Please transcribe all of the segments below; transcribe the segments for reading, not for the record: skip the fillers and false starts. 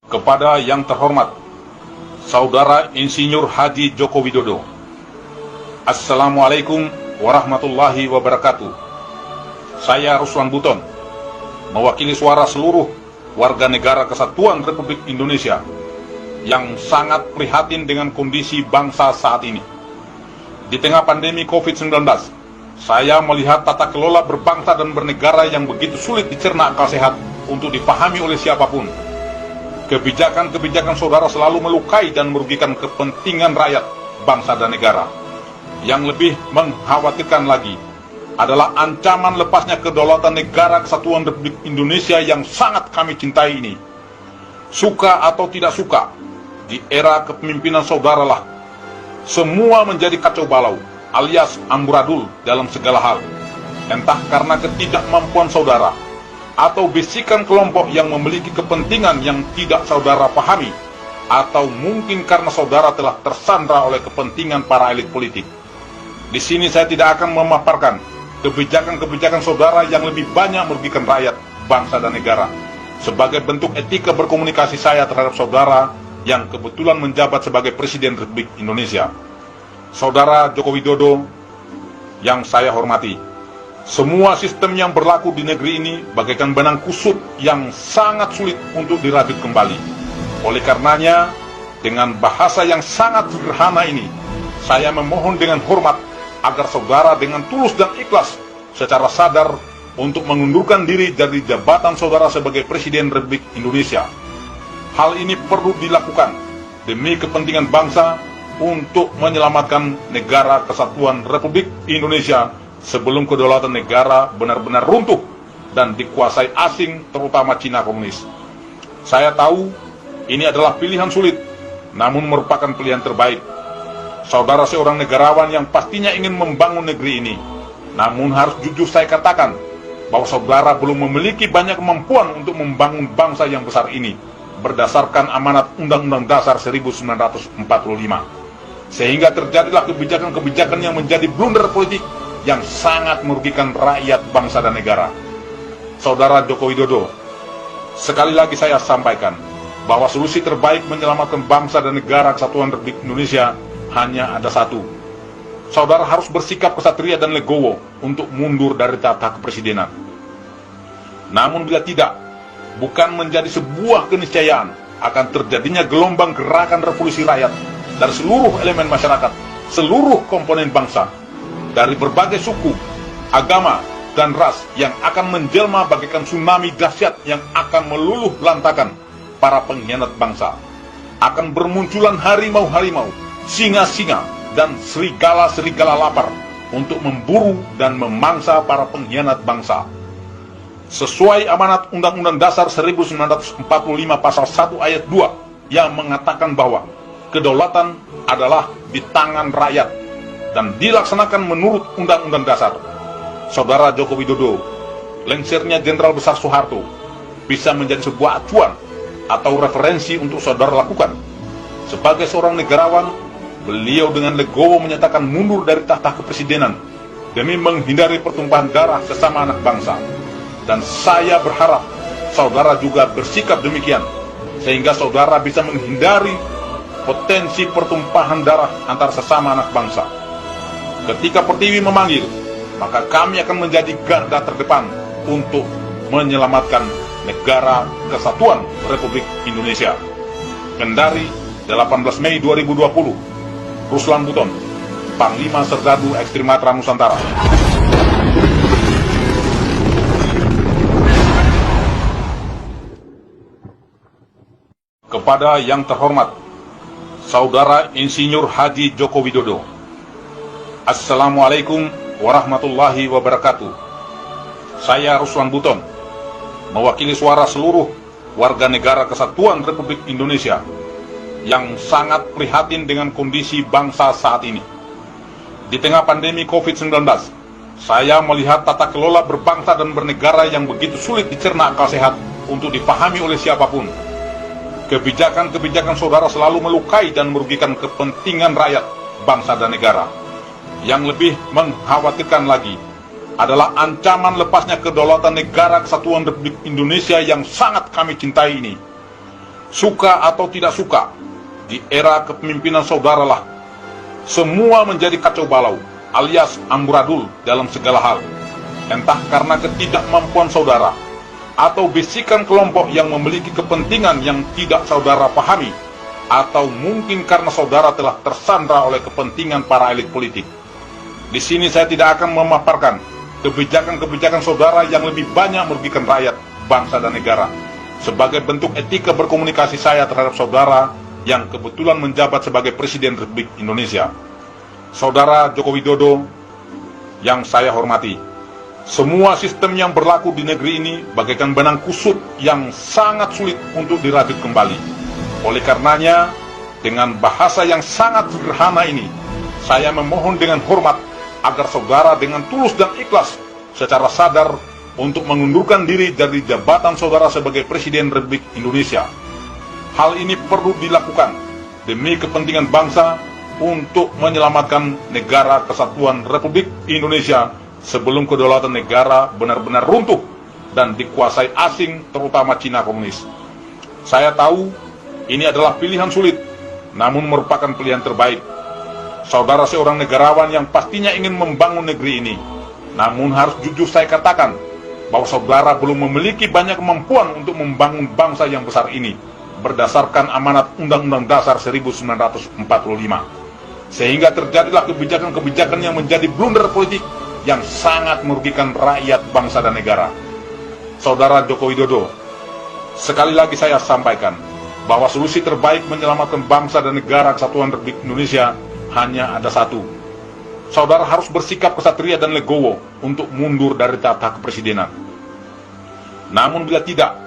Kepada yang terhormat Saudara Insinyur Haji Joko Widodo, Assalamualaikum warahmatullahi wabarakatuh. Saya Ruslan Buton, mewakili suara seluruh warga negara Kesatuan Republik Indonesia yang sangat prihatin dengan kondisi bangsa saat ini. Di tengah pandemi COVID-19, saya melihat tata kelola berbangsa dan bernegara yang begitu sulit dicerna akal sehat untuk dipahami oleh siapapun. Kebijakan-kebijakan saudara selalu melukai dan merugikan kepentingan rakyat, bangsa dan negara. Yang lebih mengkhawatirkan lagi adalah ancaman lepasnya kedaulatan negara Kesatuan Republik Indonesia yang sangat kami cintai ini. Suka atau tidak suka, di era kepemimpinan saudara lah, semua menjadi kacau balau alias amburadul dalam segala hal. Entah karena ketidakmampuan saudara, atau bisikan kelompok yang memiliki kepentingan yang tidak saudara pahami, atau mungkin karena saudara telah tersandra oleh kepentingan para elit politik. Di sini saya tidak akan memaparkan kebijakan-kebijakan saudara yang lebih banyak merugikan rakyat, bangsa dan negara, sebagai bentuk etika berkomunikasi saya terhadap saudara yang kebetulan menjabat sebagai Presiden Republik Indonesia. Saudara Joko Widodo yang saya hormati, semua sistem yang berlaku di negeri ini bagaikan benang kusut yang sangat sulit untuk dirajut kembali. Oleh karenanya, dengan bahasa yang sangat sederhana ini, saya memohon dengan hormat agar saudara dengan tulus dan ikhlas secara sadar untuk mengundurkan diri dari jabatan saudara sebagai Presiden Republik Indonesia. Hal ini perlu dilakukan demi kepentingan bangsa untuk menyelamatkan negara Kesatuan Republik Indonesia sebelum kedaulatan negara benar-benar runtuh dan dikuasai asing, terutama Cina komunis. Saya tahu ini adalah pilihan sulit, namun merupakan pilihan terbaik. Saudara seorang negarawan yang pastinya ingin membangun negeri ini, namun harus jujur saya katakan bahwa saudara belum memiliki banyak kemampuan untuk membangun bangsa yang besar ini berdasarkan amanat Undang-Undang Dasar 1945. Sehingga terjadilah kebijakan-kebijakan yang menjadi blunder politik yang sangat merugikan rakyat, bangsa dan negara. Saudara Joko Widodo, sekali lagi saya sampaikan bahwa solusi terbaik menyelamatkan bangsa dan negara Kesatuan Republik Indonesia hanya ada satu. Saudara harus bersikap kesatria dan legowo untuk mundur dari tahta kepresidenan. Namun bila tidak, bukan menjadi sebuah keniscayaan akan terjadinya gelombang gerakan revolusi rakyat dari seluruh elemen masyarakat, seluruh komponen bangsa, dari berbagai suku, agama, dan ras yang akan menjelma bagaikan tsunami dahsyat yang akan meluluh lantakan para pengkhianat bangsa. Akan bermunculan harimau-harimau, singa-singa, dan serigala-serigala lapar untuk memburu dan memangsa para pengkhianat bangsa. Sesuai amanat Undang-Undang Dasar 1945 pasal 1 ayat 2 yang mengatakan bahwa kedaulatan adalah di tangan rakyat dan dilaksanakan menurut Undang-Undang Dasar. Saudara Joko Widodo, lengsernya Jenderal Besar Soeharto bisa menjadi sebuah acuan atau referensi untuk saudara lakukan. Sebagai seorang negarawan, beliau dengan legowo menyatakan mundur dari tahta kepresidenan demi menghindari pertumpahan darah sesama anak bangsa. Dan saya berharap saudara juga bersikap demikian, sehingga saudara bisa menghindari potensi pertumpahan darah antar sesama anak bangsa. Ketika Pertiwi memanggil, maka kami akan menjadi garda terdepan untuk menyelamatkan negara Kesatuan Republik Indonesia. Kendari, 18 Mei 2020, Ruslan Buton, Panglima Serdadu Ekstrimatra Nusantara. Kepada yang terhormat Saudara Insinyur Haji Joko Widodo, Assalamualaikum warahmatullahi wabarakatuh. Saya Ruslan Buton, mewakili suara seluruh warga negara Kesatuan Republik Indonesia yang sangat prihatin dengan kondisi bangsa saat ini. Di tengah pandemi COVID-19, saya melihat tata kelola berbangsa dan bernegara yang begitu sulit dicerna akal sehat untuk dipahami oleh siapapun. Kebijakan-kebijakan saudara selalu melukai dan merugikan kepentingan rakyat, bangsa dan negara. Yang lebih mengkhawatirkan lagi adalah ancaman lepasnya kedaulatan negara Kesatuan Republik Indonesia yang sangat kami cintai ini. Suka atau tidak suka, di era kepemimpinan saudaralah, semua menjadi kacau balau, alias amburadul dalam segala hal. Entah karena ketidakmampuan saudara, atau bisikan kelompok yang memiliki kepentingan yang tidak saudara pahami, atau mungkin karena saudara telah tersandra oleh kepentingan para elit politik. Di sini saya tidak akan memaparkan kebijakan-kebijakan saudara yang lebih banyak merugikan rakyat, bangsa dan negara, sebagai bentuk etika berkomunikasi saya terhadap saudara yang kebetulan menjabat sebagai Presiden Republik Indonesia. Saudara Joko Widodo yang saya hormati, semua sistem yang berlaku di negeri ini bagaikan benang kusut yang sangat sulit untuk dirajut kembali. Oleh karenanya, dengan bahasa yang sangat sederhana ini, saya memohon dengan hormat agar saudara dengan tulus dan ikhlas secara sadar untuk mengundurkan diri dari jabatan saudara sebagai Presiden Republik Indonesia. Hal ini perlu dilakukan demi kepentingan bangsa untuk menyelamatkan negara kesatuan Republik Indonesia sebelum kedaulatan negara benar-benar runtuh dan dikuasai asing, terutama Cina komunis. Saya tahu ini adalah pilihan sulit, namun merupakan pilihan terbaik. Saudara seorang negarawan yang pastinya ingin membangun negeri ini, namun harus jujur saya katakan bahwa saudara belum memiliki banyak kemampuan untuk membangun bangsa yang besar ini berdasarkan amanat Undang-Undang Dasar 1945. Sehingga terjadilah kebijakan-kebijakan yang menjadi blunder politik yang sangat merugikan rakyat, bangsa dan negara. Saudara Joko Widodo, sekali lagi saya sampaikan bahwa solusi terbaik menyelamatkan bangsa dan negara kesatuan Republik Indonesia hanya ada satu. Saudara harus bersikap kesatria dan legowo untuk mundur dari tahta kepresidenan. Namun bila tidak,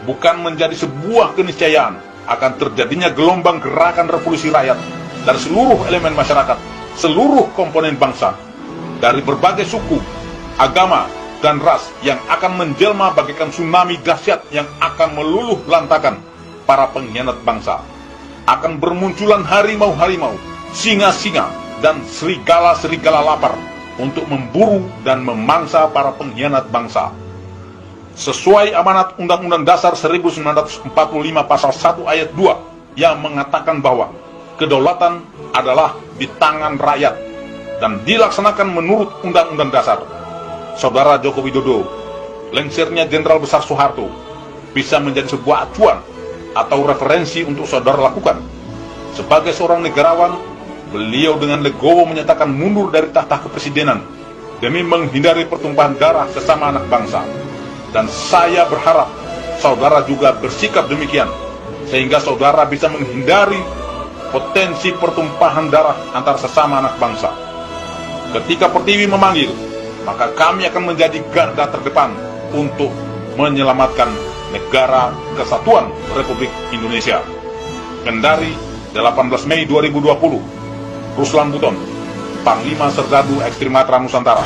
bukan menjadi sebuah keniscayaan akan terjadinya gelombang gerakan revolusi rakyat dari seluruh elemen masyarakat, seluruh komponen bangsa, dari berbagai suku, agama, dan ras yang akan menjelma bagaikan tsunami dahsyat yang akan meluluh lantakan para pengkhianat bangsa. Akan bermunculan harimau-harimau, singa-singa, dan serigala-serigala lapar untuk memburu dan memangsa para pengkhianat bangsa. Sesuai amanat Undang-Undang Dasar 1945 pasal 1 ayat 2 yang mengatakan bahwa kedaulatan adalah di tangan rakyat dan dilaksanakan menurut Undang-Undang Dasar. Saudara Joko Widodo, lengsernya Jenderal Besar Soeharto bisa menjadi sebuah acuan atau referensi untuk saudara lakukan. Sebagai seorang negarawan, beliau dengan legowo menyatakan mundur dari tahta kepresidenan demi menghindari pertumpahan darah sesama anak bangsa. Dan saya berharap saudara juga bersikap demikian, sehingga saudara bisa menghindari potensi pertumpahan darah antar sesama anak bangsa. Ketika Pertiwi memanggil, maka kami akan menjadi garda terdepan untuk menyelamatkan negara kesatuan Republik Indonesia. Kendari, 18 Mei 2020, Ruslan Buton, Panglima Serdadu Ekstrimatra Nusantara.